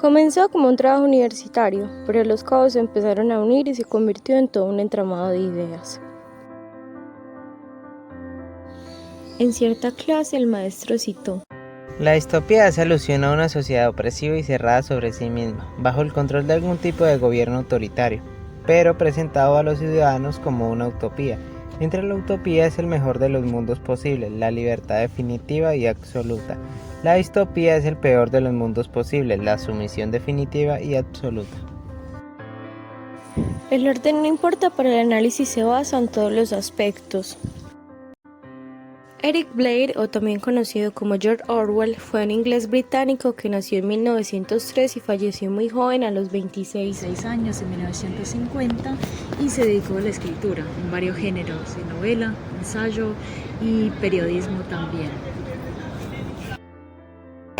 Comenzó como un trabajo universitario, pero los cabos se empezaron a unir y se convirtió en todo un entramado de ideas. En cierta clase el maestro citó: La distopía hace alusión a una sociedad opresiva y cerrada sobre sí misma, bajo el control de algún tipo de gobierno autoritario, pero presentado a los ciudadanos como una utopía. Mientras la utopía es el mejor de los mundos posibles, la libertad definitiva y absoluta. La distopía es el peor de los mundos posibles, la sumisión definitiva y absoluta. El orden no importa, pero el análisis se basa en todos los aspectos. Eric Blair, o también conocido como George Orwell, fue un inglés británico que nació en 1903 y falleció muy joven a los 26 años en 1950 y se dedicó a la escritura en varios géneros, de novela, ensayo y periodismo también.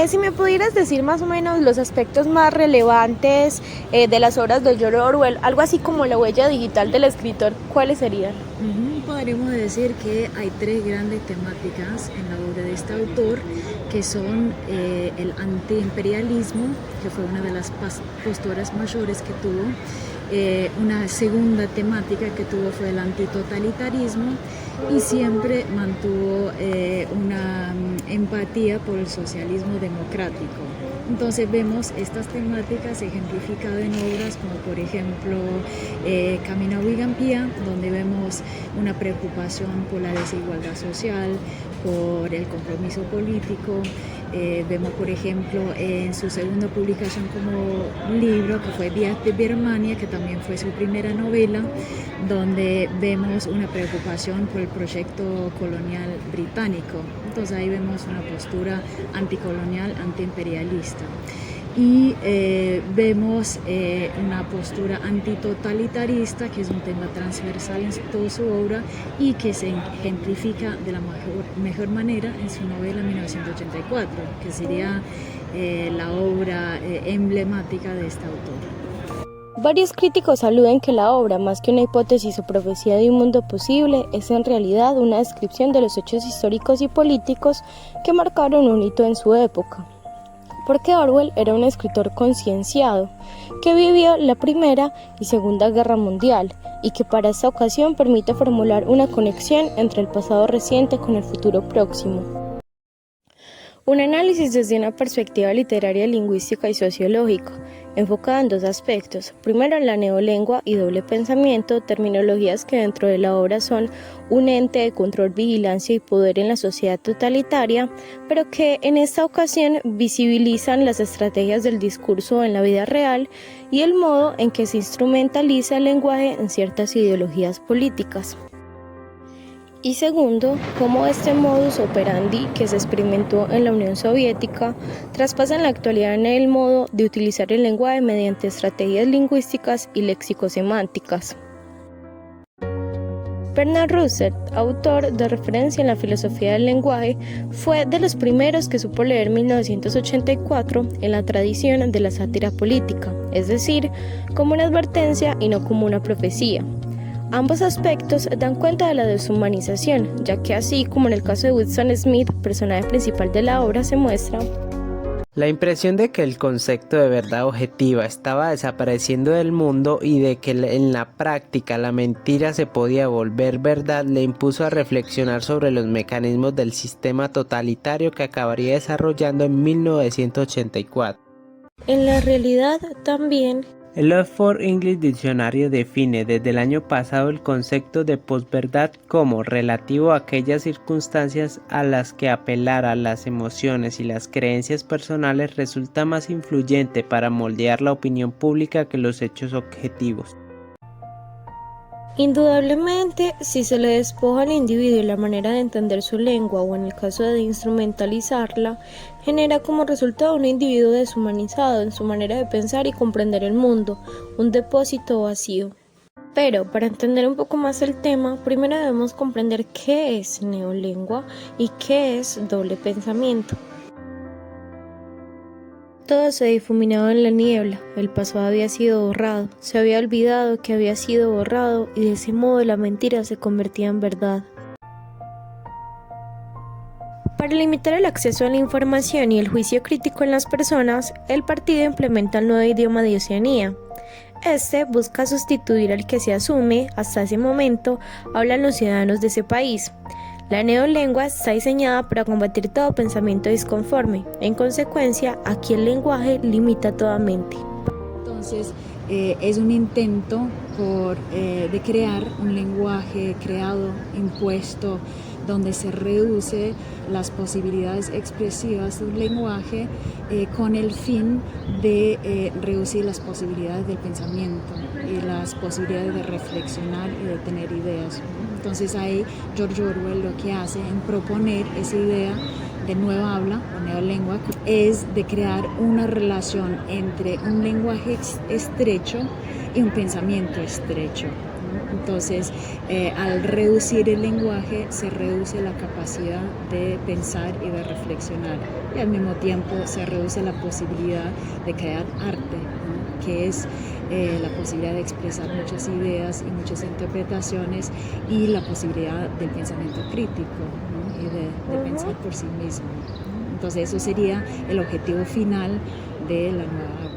Si me pudieras decir más o menos los aspectos más relevantes de las obras de George Orwell, algo así como la huella digital del escritor, ¿cuáles serían? Podremos decir que hay tres grandes temáticas en la obra de este autor, que son el antiimperialismo, que fue una de las posturas mayores que tuvo. Una segunda temática que tuvo fue el antitotalitarismo, y siempre mantuvo una empatía por el socialismo democrático. Entonces vemos estas temáticas ejemplificadas en obras como por ejemplo Camino a Wigampia, donde vemos una preocupación por la desigualdad social, por el compromiso político. Vemos por ejemplo en su segunda publicación como libro, que fue Días de Birmania, que también fue su primera novela, donde vemos una preocupación por el proyecto colonial británico. Entonces ahí vemos una postura anticolonial, antiimperialista. Y vemos una postura antitotalitarista, que es un tema transversal en toda su obra y que se ejemplifica de la mejor manera en su novela 1984, que sería la obra emblemática de este autor. Varios críticos aluden que la obra, más que una hipótesis o profecía de un mundo posible, es en realidad una descripción de los hechos históricos y políticos que marcaron un hito en su época. Porque Orwell era un escritor concienciado, que vivió la Primera y Segunda Guerra Mundial, y que para esta ocasión permite formular una conexión entre el pasado reciente con el futuro próximo. Un análisis desde una perspectiva literaria, lingüística y sociológica, enfocada en dos aspectos. Primero, en la neolengua y doble pensamiento, terminologías que dentro de la obra son un ente de control, vigilancia y poder en la sociedad totalitaria, pero que en esta ocasión visibilizan las estrategias del discurso en la vida real y el modo en que se instrumentaliza el lenguaje en ciertas ideologías políticas. Y segundo, cómo este modus operandi que se experimentó en la Unión Soviética traspasa en la actualidad en el modo de utilizar el lenguaje mediante estrategias lingüísticas y léxico-semánticas. Bernard Russell, autor de referencia en la filosofía del lenguaje, fue de los primeros que supo leer 1984 en la tradición de la sátira política, es decir, como una advertencia y no como una profecía. Ambos aspectos dan cuenta de la deshumanización, ya que así como en el caso de Winston Smith, personaje principal de la obra, se muestra la impresión de que el concepto de verdad objetiva estaba desapareciendo del mundo y de que en la práctica la mentira se podía volver verdad le impuso a reflexionar sobre los mecanismos del sistema totalitario que acabaría desarrollando en 1984. En la realidad también. El Oxford English Dictionary define desde el año pasado el concepto de posverdad como relativo a aquellas circunstancias a las que apelar a las emociones y las creencias personales resulta más influyente para moldear la opinión pública que los hechos objetivos. Indudablemente, si se le despoja al individuo la manera de entender su lengua o en el caso de instrumentalizarla, genera como resultado un individuo deshumanizado en su manera de pensar y comprender el mundo, un depósito vacío. Pero para entender un poco más el tema, primero debemos comprender qué es neolengua y qué es doble pensamiento. Todo se difuminaba en la niebla, el pasado había sido borrado, se había olvidado que había sido borrado y de ese modo la mentira se convertía en verdad. Para limitar el acceso a la información y el juicio crítico en las personas, el partido implementa el nuevo idioma de Oceanía. Este busca sustituir al que se asume, hasta ese momento, hablan los ciudadanos de ese país. La neolengua está diseñada para combatir todo pensamiento disconforme. En consecuencia, aquí el lenguaje limita toda mente. Entonces, es un intento de crear un lenguaje creado, impuesto, donde se reduce las posibilidades expresivas de un lenguaje con el fin de reducir las posibilidades del pensamiento y las posibilidades de reflexionar y de tener ideas. Entonces ahí George Orwell lo que hace en proponer esa idea de nueva habla o neolengua es de crear una relación entre un lenguaje estrecho y un pensamiento estrecho. Entonces, al reducir el lenguaje se reduce la capacidad de pensar y de reflexionar, y al mismo tiempo se reduce la posibilidad de crear arte, ¿no? Que es la posibilidad de expresar muchas ideas y muchas interpretaciones, y la posibilidad del pensamiento crítico, ¿no? Y de pensar por sí mismo, ¿no? Entonces eso sería el objetivo final de la nueva habla.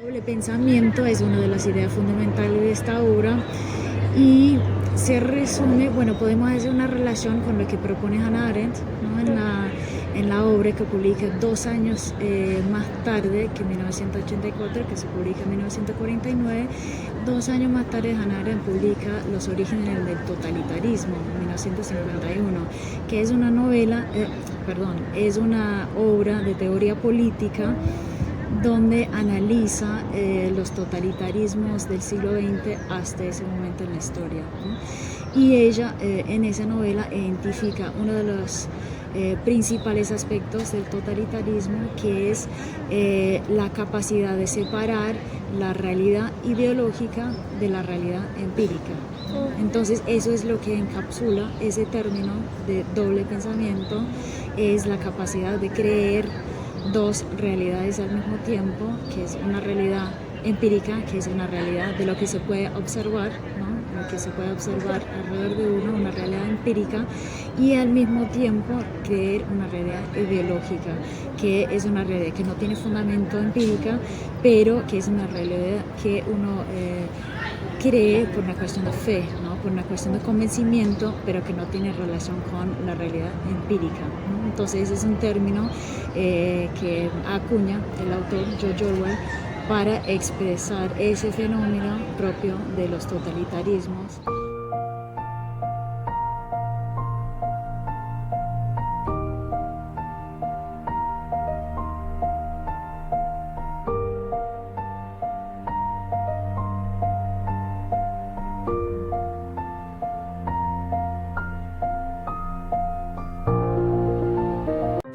El pensamiento es una de las ideas fundamentales de esta obra y se resume, podemos hacer una relación con lo que propone Hannah Arendt, ¿no? en la obra que publica 2 años más tarde que 1984, que se publica en 1949. 2 años más tarde Hannah Arendt publica Los orígenes del totalitarismo, en 1951, que es una novela, es una obra de teoría política donde analiza los totalitarismos del siglo XX hasta ese momento en la historia, ¿no? Y ella en esa novela identifica uno de los principales aspectos del totalitarismo, que es la capacidad de separar la realidad ideológica de la realidad empírica. Entonces eso es lo que encapsula ese término de doble pensamiento, es la capacidad de creer 2 realidades al mismo tiempo, que es una realidad empírica, que es una realidad de lo que se puede observar, ¿no? Lo que se puede observar alrededor de uno, una realidad empírica, y al mismo tiempo creer una realidad ideológica, que es una realidad que no tiene fundamento empírica, pero que es una realidad que uno cree por una cuestión de fe, ¿no? Por una cuestión de convencimiento, pero que no tiene relación con la realidad empírica, ¿no? Entonces es un término que acuña el autor George Orwell para expresar ese fenómeno propio de los totalitarismos.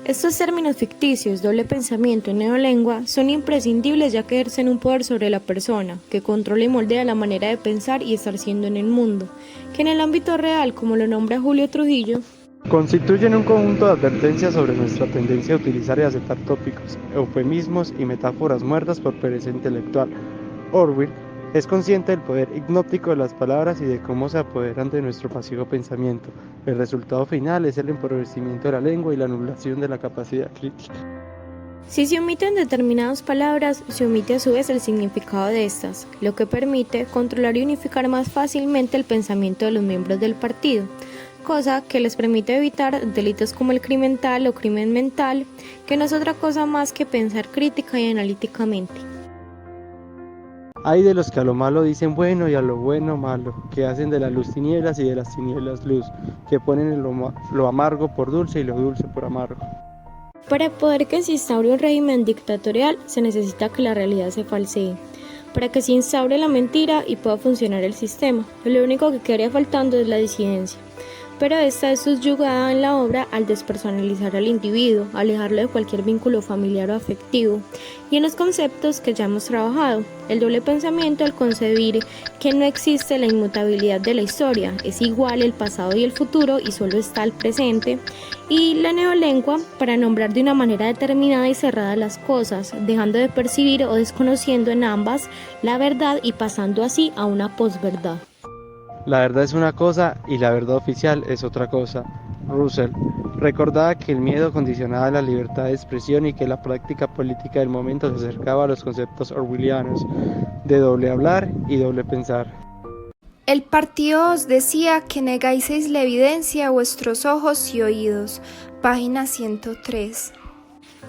Estos términos ficticios, doble pensamiento y neolengua, son imprescindibles ya que ejercen un poder sobre la persona, que controla y moldea la manera de pensar y estar siendo en el mundo, que en el ámbito real, como lo nombra Julio Trujillo, constituyen un conjunto de advertencias sobre nuestra tendencia a utilizar y aceptar tópicos, eufemismos y metáforas muertas por pereza intelectual. Orwell es consciente del poder hipnótico de las palabras y de cómo se apoderan de nuestro pasivo pensamiento. El resultado final es el empobrecimiento de la lengua y la anulación de la capacidad crítica. Si se omiten determinadas palabras, se omite a su vez el significado de estas, lo que permite controlar y unificar más fácilmente el pensamiento de los miembros del partido, cosa que les permite evitar delitos como el crimen tal o crimen mental, que no es otra cosa más que pensar crítica y analíticamente. Hay de los que a lo malo dicen bueno y a lo bueno malo, que hacen de la luz tinieblas y de las tinieblas luz, que ponen lo amargo por dulce y lo dulce por amargo. Para poder que se instaure un régimen dictatorial se necesita que la realidad se falsee, para que se instaure la mentira y pueda funcionar el sistema. Lo único que quedaría faltando es la disidencia. pero esta es subyugada en la obra al despersonalizar al individuo, alejarlo de cualquier vínculo familiar o afectivo, y en los conceptos que ya hemos trabajado, el doble pensamiento al concebir que no existe la inmutabilidad de la historia, es igual el pasado y el futuro y solo está el presente, y la neolengua para nombrar de una manera determinada y cerrada las cosas, dejando de percibir o desconociendo en ambas la verdad y pasando así a una posverdad. La verdad es una cosa y la verdad oficial es otra cosa. Russell recordaba que el miedo condicionaba la libertad de expresión y que la práctica política del momento se acercaba a los conceptos orwellianos de doble hablar y doble pensar. El partido os decía que negáis la evidencia a vuestros ojos y oídos. Página 103.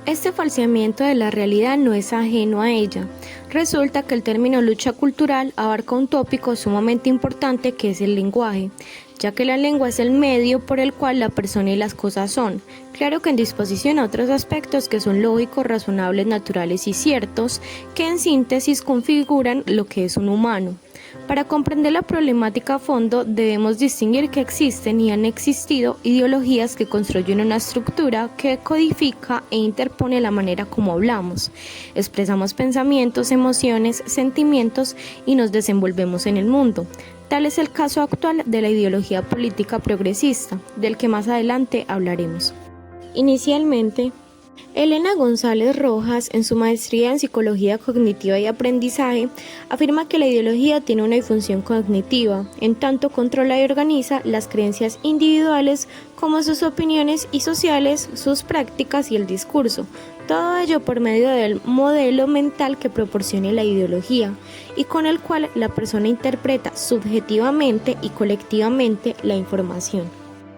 Este falseamiento de la realidad no es ajeno a ella. Resulta que el término lucha cultural abarca un tópico sumamente importante que es el lenguaje, ya que la lengua es el medio por el cual la persona y las cosas son, claro que en disposición a otros aspectos que son lógicos, razonables, naturales y ciertos, que en síntesis configuran lo que es un humano. Para comprender la problemática a fondo debemos distinguir que existen y han existido ideologías que construyen una estructura que codifica e interpone la manera como hablamos, expresamos pensamientos, emociones, sentimientos y nos desenvolvemos en el mundo. Tal es el caso actual de la ideología política progresista, del que más adelante hablaremos. Inicialmente, Elena González Rojas, en su maestría en Psicología Cognitiva y Aprendizaje, afirma que la ideología tiene una disfunción cognitiva, en tanto controla y organiza las creencias individuales como sus opiniones y sociales, sus prácticas y el discurso, todo ello por medio del modelo mental que proporcione la ideología y con el cual la persona interpreta subjetivamente y colectivamente la información.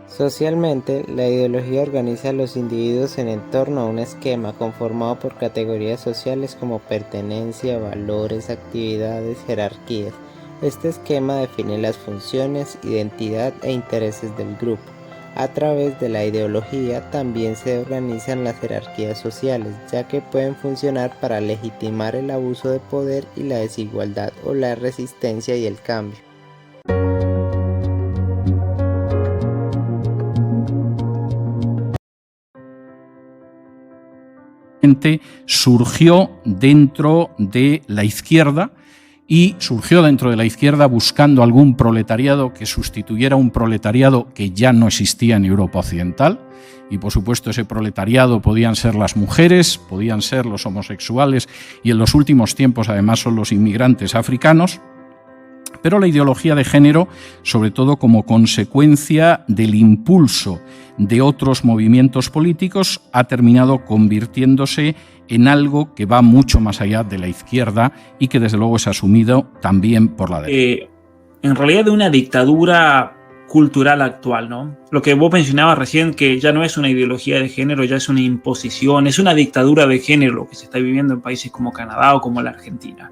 Socialmente, la ideología organiza a los individuos en torno a un esquema conformado por categorías sociales como pertenencia, valores, actividades, jerarquías. Este esquema define las funciones, identidad e intereses del grupo. A través de la ideología también se organizan las jerarquías sociales, ya que pueden funcionar para legitimar el abuso de poder y la desigualdad o la resistencia y el cambio. Surgió dentro de la izquierda y surgió dentro de la izquierda buscando algún proletariado que sustituyera un proletariado que ya no existía en Europa Occidental, y por supuesto ese proletariado podían ser las mujeres, podían ser los homosexuales y en los últimos tiempos además son los inmigrantes africanos. Pero la ideología de género, sobre todo como consecuencia del impulso de otros movimientos políticos, ha terminado convirtiéndose en algo que va mucho más allá de la izquierda y que desde luego es asumido también por la derecha. En realidad de una dictadura cultural actual, ¿no? Lo que vos mencionabas recién, que ya no es una ideología de género, ya es una imposición, es una dictadura de género lo que se está viviendo en países como Canadá o como la Argentina.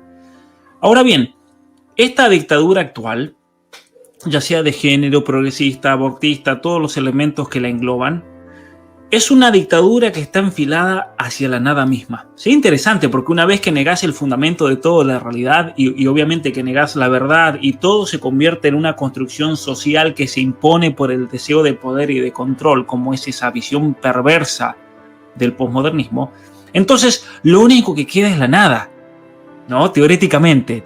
Ahora bien, esta dictadura actual, ya sea de género, progresista, abortista, todos los elementos que la engloban, es una dictadura que está enfilada hacia la nada misma. Sí, interesante, porque una vez que negás el fundamento de toda la realidad y obviamente que negás la verdad y todo se convierte en una construcción social que se impone por el deseo de poder y de control, como es esa visión perversa del posmodernismo, entonces lo único que queda es la nada, ¿no? Teóricamente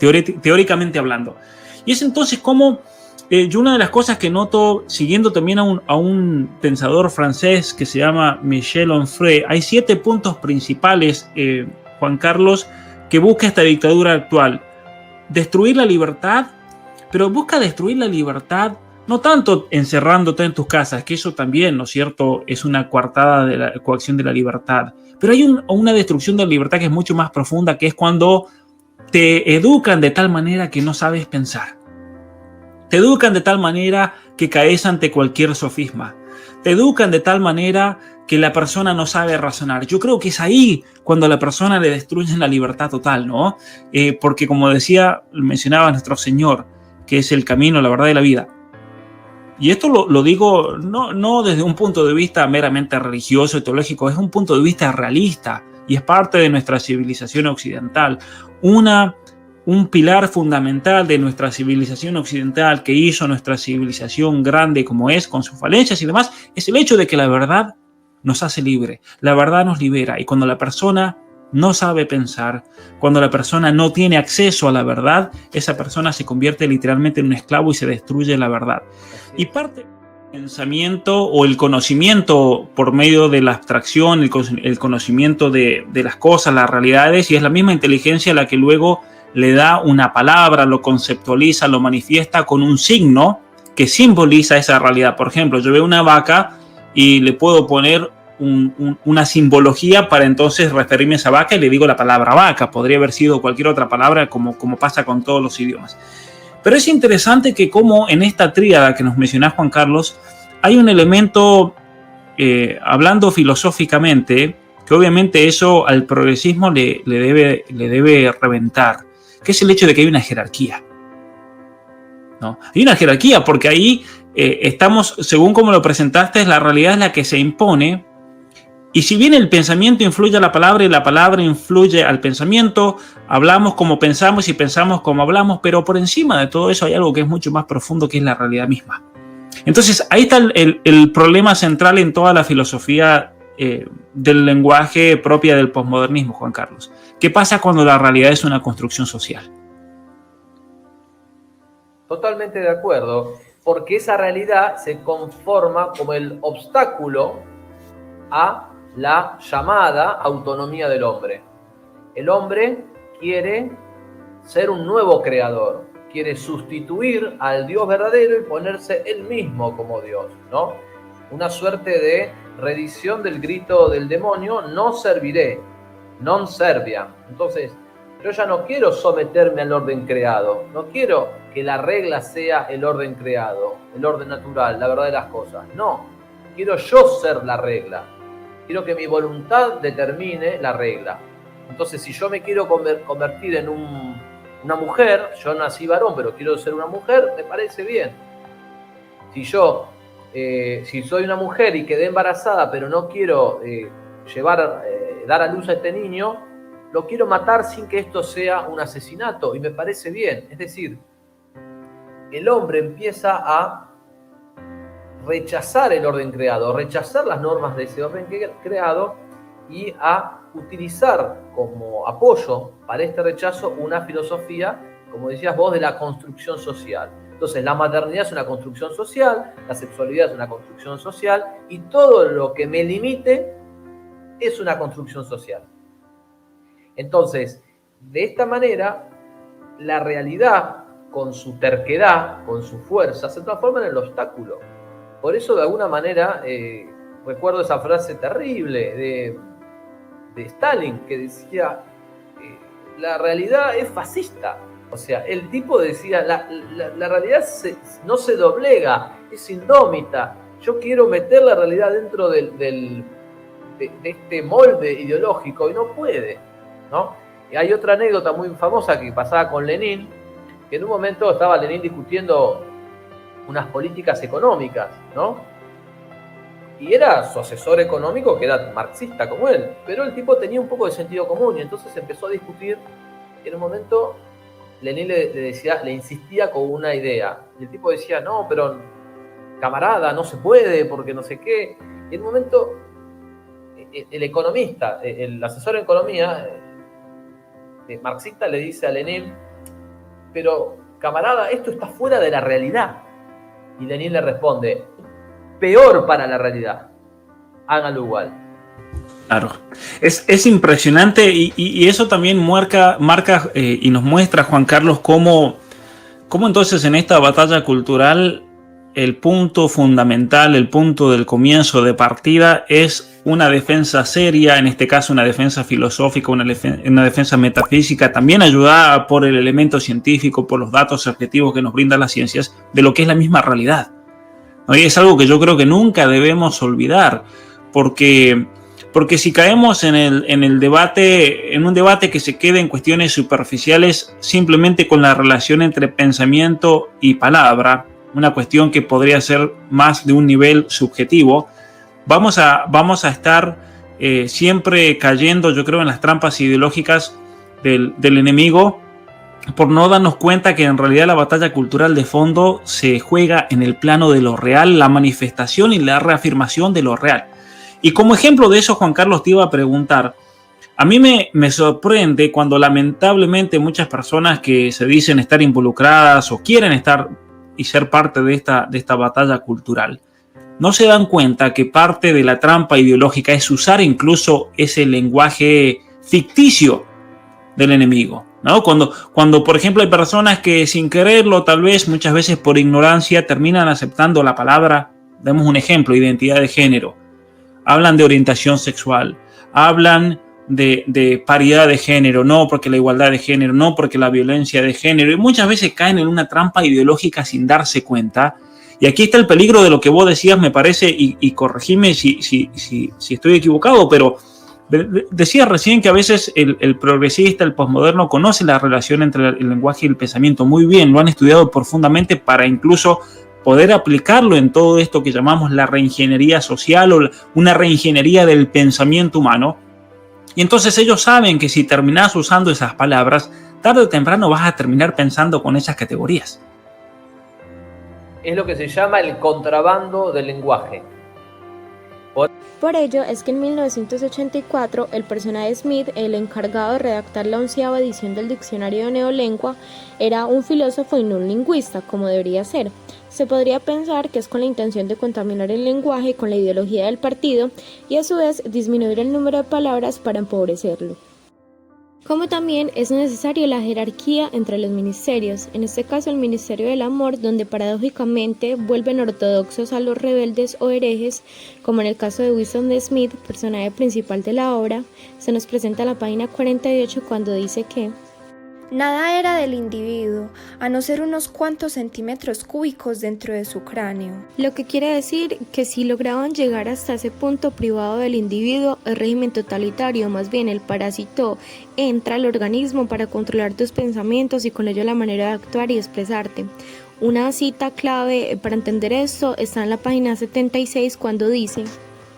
hablando. Y es entonces como yo una de las cosas que noto, siguiendo también a un pensador francés que se llama Michel Onfray, hay 7 puntos principales, Juan Carlos, que busca esta dictadura actual. Destruir la libertad, pero busca destruir la libertad no tanto encerrándote en tus casas, que eso también, ¿no es cierto?, es una coartada de la coacción de la libertad. Pero hay una destrucción de la libertad que es mucho más profunda, que es cuando te educan de tal manera que no sabes pensar. Te educan de tal manera que caes ante cualquier sofisma. Te educan de tal manera que la persona no sabe razonar. Yo creo que es ahí cuando a la persona le destruyen la libertad total, ¿no? Porque como mencionaba nuestro Señor, que es el camino, la verdad y la vida. Y esto lo digo no desde un punto de vista meramente religioso y teológico, es un punto de vista realista y es parte de nuestra civilización occidental. Un un pilar fundamental de nuestra civilización occidental, que hizo nuestra civilización grande como es, con sus falencias y demás, es el hecho de que la verdad nos hace libre, la verdad nos libera. Y cuando la persona no sabe pensar, cuando la persona no tiene acceso a la verdad, esa persona se convierte literalmente en un esclavo y se destruye la verdad. Y parte del pensamiento o el conocimiento por medio de la abstracción, el conocimiento de las cosas, las realidades, y es la misma inteligencia la que luego le da una palabra, lo conceptualiza, lo manifiesta con un signo que simboliza esa realidad. Por ejemplo, yo veo una vaca y le puedo poner una simbología para entonces referirme a esa vaca y le digo la palabra vaca. Podría haber sido cualquier otra palabra como pasa con todos los idiomas. Pero es interesante que como en esta tríada que nos mencionás, Juan Carlos, hay un elemento, hablando filosóficamente, que obviamente eso al progresismo le debe reventar, que es el hecho de que hay una jerarquía, ¿no? Hay una jerarquía porque ahí estamos, según como lo presentaste, la realidad es la que se impone. Y si bien el pensamiento influye a la palabra y la palabra influye al pensamiento, hablamos como pensamos y pensamos como hablamos, pero por encima de todo eso hay algo que es mucho más profundo, que es la realidad misma. Entonces ahí está el problema central en toda la filosofía del lenguaje propia del posmodernismo, Juan Carlos. ¿Qué pasa cuando la realidad es una construcción social? Totalmente de acuerdo, porque esa realidad se conforma como el obstáculo a la llamada autonomía del hombre. El hombre quiere ser un nuevo creador, quiere sustituir al Dios verdadero y ponerse él mismo como Dios, ¿no? Una suerte de reedición del grito del demonio: no serviré, non serviam. Entonces, yo ya no quiero someterme al orden creado, no quiero que la regla sea el orden creado, el orden natural, la verdad de las cosas. No, quiero yo ser la regla. Quiero que mi voluntad determine la regla. Entonces, si yo me quiero convertir en una mujer, yo nací varón, pero quiero ser una mujer, me parece bien. Si soy una mujer y quedé embarazada, pero no quiero dar a luz a este niño, lo quiero matar sin que esto sea un asesinato, y me parece bien. Es decir, el hombre empieza a rechazar el orden creado, rechazar las normas de ese orden creado y a utilizar como apoyo para este rechazo una filosofía, como decías vos, de la construcción social. Entonces, la maternidad es una construcción social, la sexualidad es una construcción social, y todo lo que me limite es una construcción social. Entonces, de esta manera, la realidad, con su terquedad, con su fuerza, se transforma en el obstáculo. Por eso, de alguna manera, recuerdo esa frase terrible de Stalin, que decía, la realidad es fascista. O sea, el tipo decía, la realidad no se doblega, es indómita. Yo quiero meter la realidad dentro de este molde ideológico, y no puede, ¿no? Y hay otra anécdota muy famosa que pasaba con Lenin, que en un momento estaba Lenin discutiendo unas políticas económicas, ¿no? Y era su asesor económico, que era marxista como él, pero el tipo tenía un poco de sentido común, y entonces empezó a discutir, y en un momento Lenin le insistía con una idea, y el tipo decía, no, pero camarada, no se puede, porque no sé qué. Y en un momento el economista, el asesor en economía marxista, le dice a Lenin, pero camarada, esto está fuera de la realidad. Y Lenin le responde, peor para la realidad, háganlo igual. Claro, es impresionante, y eso también marca y nos muestra, Juan Carlos, cómo entonces en esta batalla cultural el punto fundamental, el punto del comienzo de partida es una defensa seria, en este caso una defensa filosófica, una defensa metafísica, también ayudada por el elemento científico, por los datos objetivos que nos brindan las ciencias, de lo que es la misma realidad, ¿no? Y es algo que yo creo que nunca debemos olvidar, porque si caemos en un debate que se quede en cuestiones superficiales simplemente con la relación entre pensamiento y palabra, una cuestión que podría ser más de un nivel subjetivo, vamos a estar siempre cayendo, yo creo, en las trampas ideológicas del enemigo, por no darnos cuenta que en realidad la batalla cultural de fondo se juega en el plano de lo real, la manifestación y la reafirmación de lo real. Y como ejemplo de eso, Juan Carlos, te iba a preguntar, a mí me sorprende cuando lamentablemente muchas personas que se dicen estar involucradas o quieren estar y ser parte de esta batalla cultural, no se dan cuenta que parte de la trampa ideológica es usar incluso ese lenguaje ficticio del enemigo, ¿no? Cuando, por ejemplo, hay personas que sin quererlo, tal vez muchas veces por ignorancia, terminan aceptando la palabra, demos un ejemplo, identidad de género, hablan de orientación sexual, hablan de paridad de género, no porque la igualdad de género, no porque la violencia de género, y muchas veces caen en una trampa ideológica sin darse cuenta. Y aquí está el peligro de lo que vos decías, me parece, y corregime si estoy equivocado, pero decías recién que a veces el progresista, el posmoderno, conoce la relación entre el lenguaje y el pensamiento muy bien, lo han estudiado profundamente para incluso poder aplicarlo en todo esto que llamamos la reingeniería social o una reingeniería del pensamiento humano. Y entonces ellos saben que si terminás usando esas palabras, tarde o temprano vas a terminar pensando con esas categorías. Es lo que se llama el contrabando del lenguaje. Por ello es que en 1984 el personaje Smith, el encargado de redactar la 11ª edición del diccionario de Neolengua, era un filósofo y no un lingüista, como debería ser. Se podría pensar que es con la intención de contaminar el lenguaje con la ideología del partido y a su vez disminuir el número de palabras para empobrecerlo. Como también es necesaria la jerarquía entre los ministerios, en este caso el Ministerio del Amor, donde paradójicamente vuelven ortodoxos a los rebeldes o herejes, como en el caso de Winston Smith, personaje principal de la obra. Se nos presenta en la página 48 cuando dice que nada era del individuo, a no ser unos cuantos centímetros cúbicos dentro de su cráneo. Lo que quiere decir que si lograban llegar hasta ese punto privado del individuo, el régimen totalitario, más bien el parásito, entra al organismo para controlar tus pensamientos y con ello la manera de actuar y expresarte. Una cita clave para entender esto está en la página 76 cuando dice: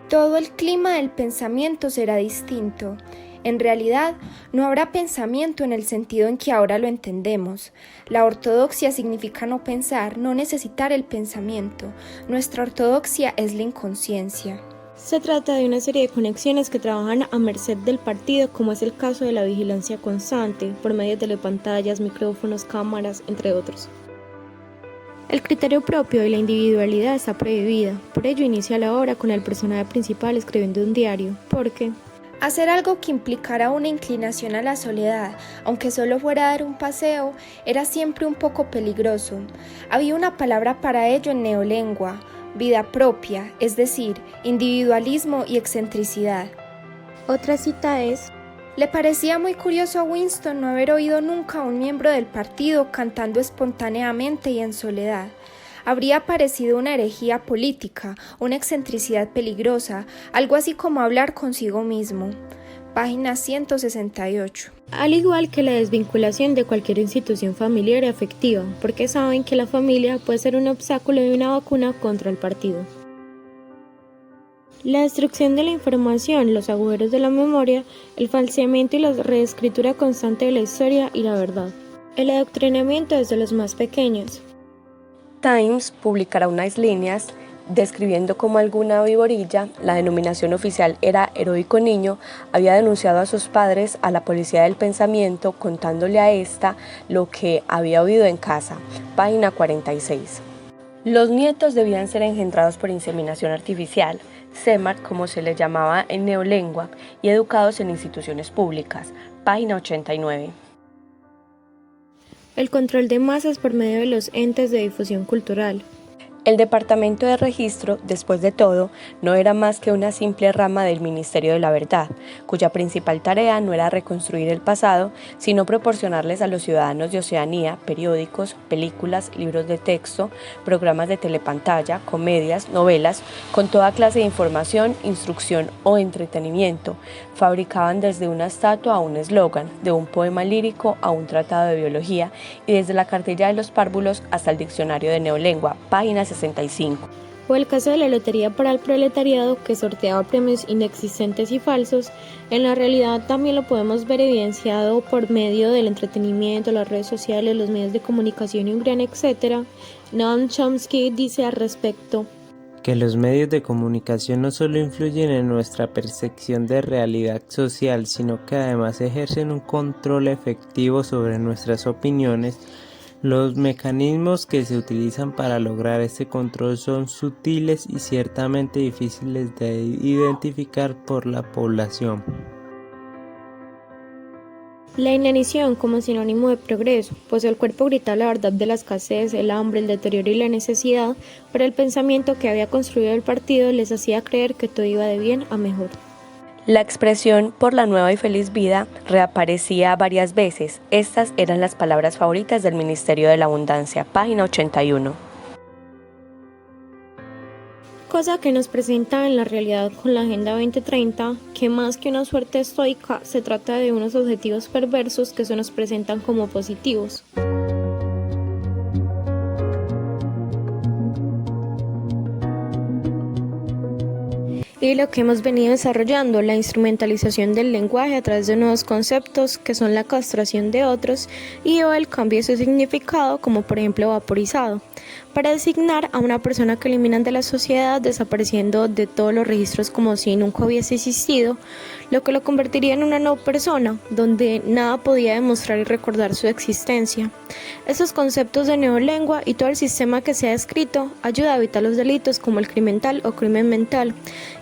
todo el clima del pensamiento será distinto. En realidad, no habrá pensamiento en el sentido en que ahora lo entendemos. La ortodoxia significa no pensar, no necesitar el pensamiento. Nuestra ortodoxia es la inconsciencia. Se trata de una serie de conexiones que trabajan a merced del partido, como es el caso de la vigilancia constante, por medio de pantallas, micrófonos, cámaras, entre otros. El criterio propio y la individualidad está prohibida, por ello inicia la obra con el personaje principal escribiendo un diario, porque hacer algo que implicara una inclinación a la soledad, aunque solo fuera dar un paseo, era siempre un poco peligroso. Había una palabra para ello en neolengua: vida propia, es decir, individualismo y excentricidad. Otra cita es: le parecía muy curioso a Winston no haber oído nunca a un miembro del partido cantando espontáneamente y en soledad. Habría parecido una herejía política, una excentricidad peligrosa, algo así como hablar consigo mismo. Página 168. Al igual que la desvinculación de cualquier institución familiar y afectiva, porque saben que la familia puede ser un obstáculo y una vacuna contra el partido. La destrucción de la información, los agujeros de la memoria, el falseamiento y la reescritura constante de la historia y la verdad. El adoctrinamiento desde los más pequeños. Times publicará unas líneas describiendo cómo alguna viborilla, la denominación oficial era Heroico Niño, había denunciado a sus padres a la policía del pensamiento contándole a esta lo que había oído en casa. Página 46. Los nietos debían ser engendrados por inseminación artificial, SEMAR como se les llamaba en neolengua, y educados en instituciones públicas. Página 89. El control de masas por medio de los entes de difusión cultural. El Departamento de Registro, después de todo, no era más que una simple rama del Ministerio de la Verdad, cuya principal tarea no era reconstruir el pasado, sino proporcionarles a los ciudadanos de Oceanía periódicos, películas, libros de texto, programas de telepantalla, comedias, novelas, con toda clase de información, instrucción o entretenimiento. Fabricaban desde una estatua a un eslogan, de un poema lírico a un tratado de biología, y desde la cartilla de los párvulos hasta el diccionario de neolengua, página 65. o el caso de la Lotería para el Proletariado, que sorteaba premios inexistentes y falsos. En la realidad también lo podemos ver evidenciado por medio del entretenimiento, las redes sociales, los medios de comunicación y un gran etcétera. Noam Chomsky dice al respecto que los medios de comunicación no solo influyen en nuestra percepción de realidad social, sino que además ejercen un control efectivo sobre nuestras opiniones. Los mecanismos que se utilizan para lograr este control son sutiles y ciertamente difíciles de identificar por la población. La inanición como sinónimo de progreso, pues el cuerpo grita la verdad de la escasez, el hambre, el deterioro y la necesidad, pero el pensamiento que había construido el partido les hacía creer que todo iba de bien a mejor. La expresión por la nueva y feliz vida reaparecía varias veces. Estas eran las palabras favoritas del Ministerio de la Abundancia, página 81. Cosa que nos presenta en la realidad con la Agenda 2030, que más que una suerte estoica, se trata de unos objetivos perversos que se nos presentan como positivos. Y lo que hemos venido desarrollando, la instrumentalización del lenguaje a través de nuevos conceptos que son la castración de otros y o el cambio de su significado, como por ejemplo vaporizado, para designar a una persona que eliminan de la sociedad, desapareciendo de todos los registros como si nunca hubiese existido, lo que lo convertiría en una no persona, donde nada podía demostrar y recordar su existencia. Esos conceptos de neolengua y todo el sistema que se ha escrito ayuda a evitar los delitos como el crimen mental o crimen mental,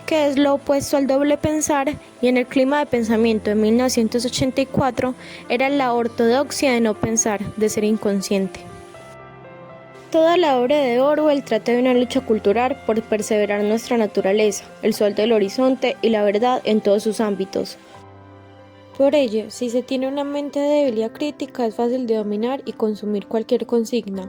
que es lo opuesto al doble pensar, y en el clima de pensamiento de 1984 era la ortodoxia de no pensar, de ser inconsciente. Toda la obra de Orwell trata de una lucha cultural por perseverar nuestra naturaleza, el sol del horizonte y la verdad en todos sus ámbitos. Por ello, si se tiene una mente débil y acrítica, es fácil de dominar y consumir cualquier consigna.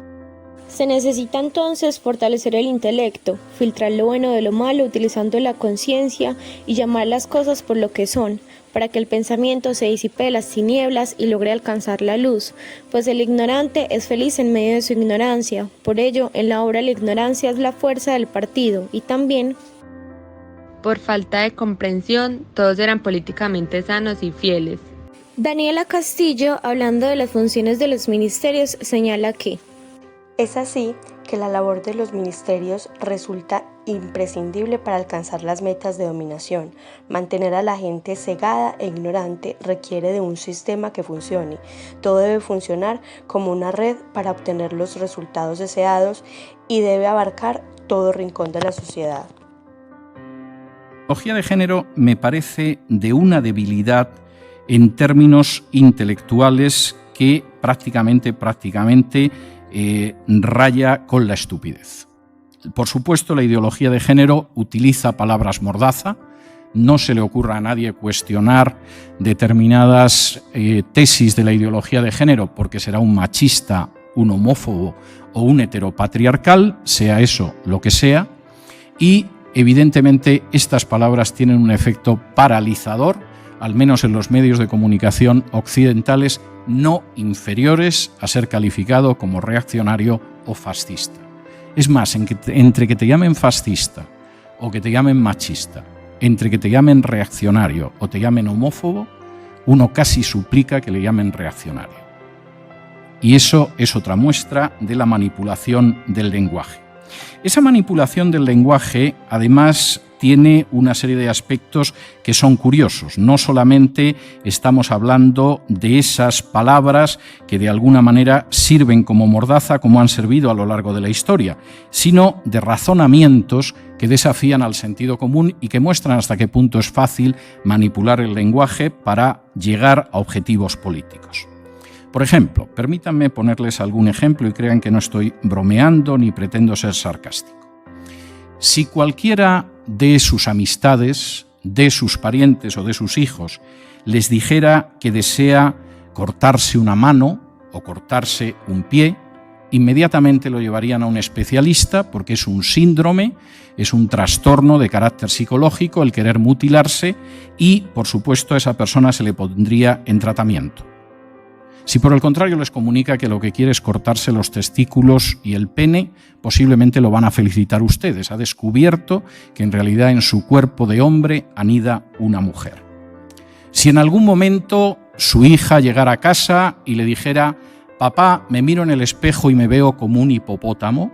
Se necesita entonces fortalecer el intelecto, filtrar lo bueno de lo malo utilizando la conciencia y llamar las cosas por lo que son, para que el pensamiento se disipe de las tinieblas y logre alcanzar la luz, pues el ignorante es feliz en medio de su ignorancia. Por ello, en la obra la ignorancia es la fuerza del partido y también por falta de comprensión, todos eran políticamente sanos y fieles. Daniela Castillo, hablando de las funciones de los ministerios, señala que es así que la labor de los ministerios resulta imprescindible para alcanzar las metas de dominación. Mantener a la gente cegada e ignorante requiere de un sistema que funcione. Todo debe funcionar como una red para obtener los resultados deseados y debe abarcar todo rincón de la sociedad. La ideología de género me parece de una debilidad en términos intelectuales que prácticamente raya con la estupidez. Por supuesto, la ideología de género utiliza palabras mordaza. No se le ocurra a nadie cuestionar determinadas tesis de la ideología de género porque será un machista, un homófobo o un heteropatriarcal, sea eso lo que sea, y evidentemente estas palabras tienen un efecto paralizador, al menos en los medios de comunicación occidentales, no inferiores a ser calificado como reaccionario o fascista. Es más, entre que te llamen fascista o que te llamen machista, entre que te llamen reaccionario o te llamen homófobo, uno casi suplica que le llamen reaccionario. Y eso es otra muestra de la manipulación del lenguaje. Esa manipulación del lenguaje, además, tiene una serie de aspectos que son curiosos. No solamente estamos hablando de esas palabras que de alguna manera sirven como mordaza, como han servido a lo largo de la historia, sino de razonamientos que desafían al sentido común y que muestran hasta qué punto es fácil manipular el lenguaje para llegar a objetivos políticos. Por ejemplo, permítanme ponerles algún ejemplo y crean que no estoy bromeando ni pretendo ser sarcástico. Si cualquiera de sus amistades, de sus parientes o de sus hijos les dijera que desea cortarse una mano o cortarse un pie, inmediatamente lo llevarían a un especialista porque es un síndrome, es un trastorno de carácter psicológico el querer mutilarse y, por supuesto, a esa persona se le pondría en tratamiento. Si por el contrario les comunica que lo que quiere es cortarse los testículos y el pene, posiblemente lo van a felicitar ustedes. Ha descubierto que en realidad en su cuerpo de hombre anida una mujer. Si en algún momento su hija llegara a casa y le dijera: papá, me miro en el espejo y me veo como un hipopótamo,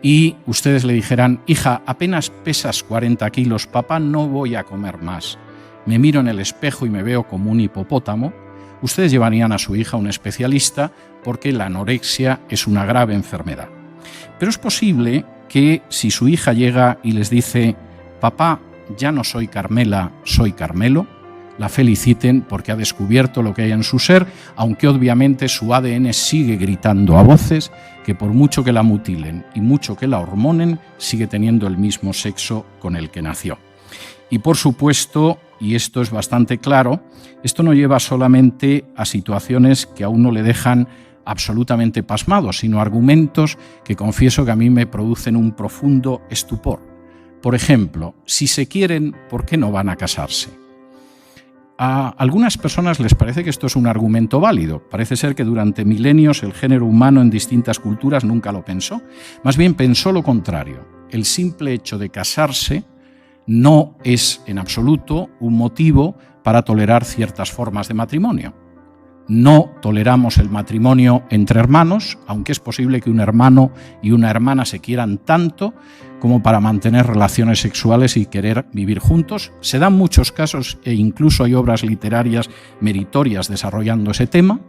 y ustedes le dijeran: hija, apenas pesas 40 kilos, papá, no voy a comer más, me miro en el espejo y me veo como un hipopótamo, ustedes llevarían a su hija a un especialista porque la anorexia es una grave enfermedad. Pero es posible que si su hija llega y les dice: papá, ya no soy Carmela, soy Carmelo, la feliciten porque ha descubierto lo que hay en su ser, aunque obviamente su ADN sigue gritando a voces que por mucho que la mutilen y mucho que la hormonen, sigue teniendo el mismo sexo con el que nació. Y por supuesto, y esto es bastante claro, esto no lleva solamente a situaciones que a uno le dejan absolutamente pasmado, sino argumentos que confieso que a mí me producen un profundo estupor. Por ejemplo, si se quieren, ¿por qué no van a casarse? A algunas personas les parece que esto es un argumento válido. Parece ser que durante milenios el género humano en distintas culturas nunca lo pensó. Más bien pensó lo contrario. El simple hecho de casarse no es en absoluto un motivo para tolerar ciertas formas de matrimonio. No toleramos el matrimonio entre hermanos, aunque es posible que un hermano y una hermana se quieran tanto como para mantener relaciones sexuales y querer vivir juntos. Se dan muchos casos e incluso hay obras literarias meritorias desarrollando ese tema.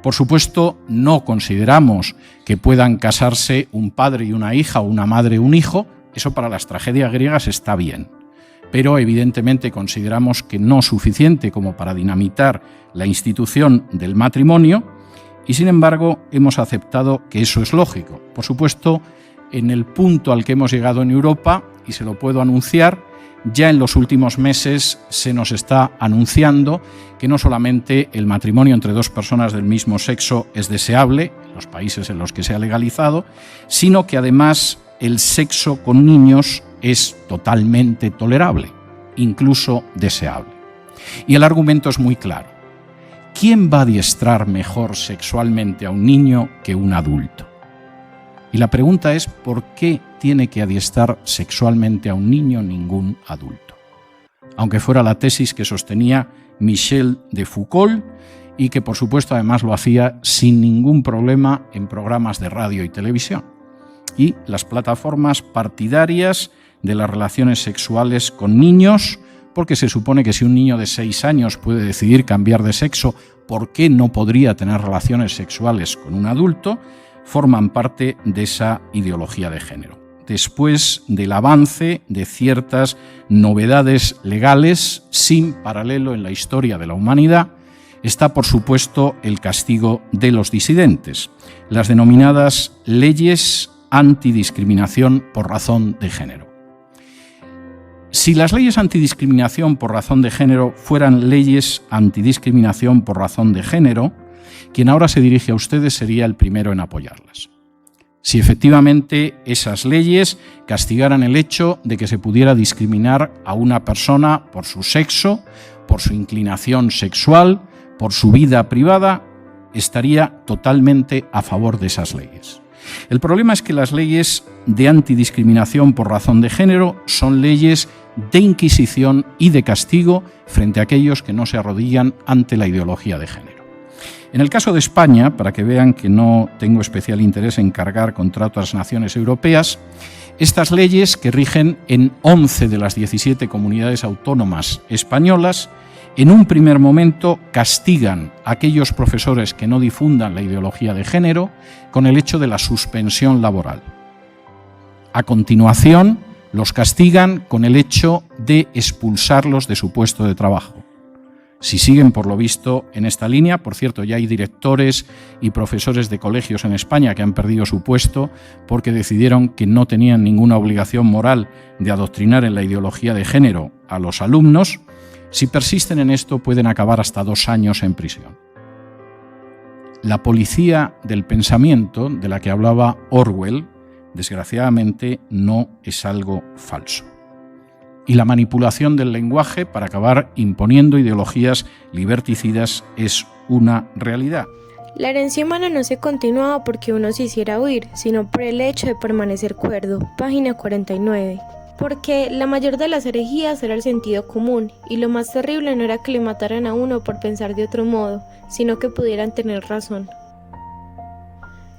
Por supuesto, no consideramos que puedan casarse un padre y una hija o una madre y un hijo. Eso para las tragedias griegas está bien. Pero evidentemente consideramos que no suficiente como para dinamitar la institución del matrimonio y sin embargo hemos aceptado que eso es lógico. Por supuesto, en el punto al que hemos llegado en Europa, y se lo puedo anunciar, ya en los últimos meses se nos está anunciando que no solamente el matrimonio entre dos personas del mismo sexo es deseable, en los países en los que se ha legalizado, sino que además el sexo con niños es totalmente tolerable, incluso deseable. Y el argumento es muy claro. ¿Quién va a adiestrar mejor sexualmente a un niño que un adulto? Y la pregunta es, ¿por qué tiene que adiestrar sexualmente a un niño ningún adulto? Aunque fuera la tesis que sostenía Michel de Foucault y que por supuesto además lo hacía sin ningún problema en programas de radio y televisión. Y las plataformas partidarias de las relaciones sexuales con niños, porque se supone que si un niño de 6 años puede decidir cambiar de sexo, ¿por qué no podría tener relaciones sexuales con un adulto?, forman parte de esa ideología de género. Después del avance de ciertas novedades legales sin paralelo en la historia de la humanidad, está por supuesto el castigo de los disidentes, las denominadas leyes antidiscriminación por razón de género. Si las leyes antidiscriminación por razón de género fueran leyes antidiscriminación por razón de género, quien ahora se dirige a ustedes sería el primero en apoyarlas. Si efectivamente esas leyes castigaran el hecho de que se pudiera discriminar a una persona por su sexo, por su inclinación sexual, por su vida privada, estaría totalmente a favor de esas leyes. El problema es que las leyes de antidiscriminación por razón de género son leyes de inquisición y de castigo frente a aquellos que no se arrodillan ante la ideología de género. En el caso de España, para que vean que no tengo especial interés en cargar contra otras naciones europeas, estas leyes que rigen en 11 de las 17 comunidades autónomas españolas, en un primer momento castigan a aquellos profesores que no difundan la ideología de género con el hecho de la suspensión laboral. A continuación, los castigan con el hecho de expulsarlos de su puesto de trabajo. Si siguen, por lo visto, en esta línea, por cierto, ya hay directores y profesores de colegios en España que han perdido su puesto porque decidieron que no tenían ninguna obligación moral de adoctrinar en la ideología de género a los alumnos. Si persisten en esto, pueden acabar hasta 2 años en prisión. La policía del pensamiento, de la que hablaba Orwell, desgraciadamente no es algo falso. Y la manipulación del lenguaje para acabar imponiendo ideologías liberticidas es una realidad. La herencia humana no se continuaba porque uno se hiciera huir, sino por el hecho de permanecer cuerdo. Página 49. Porque la mayor de las herejías era el sentido común, y lo más terrible no era que le mataran a uno por pensar de otro modo, sino que pudieran tener razón.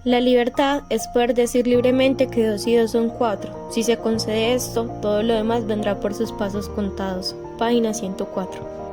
La libertad es poder decir libremente que 2 y 2 son 4. Si se concede esto, todo lo demás vendrá por sus pasos contados. Página 104.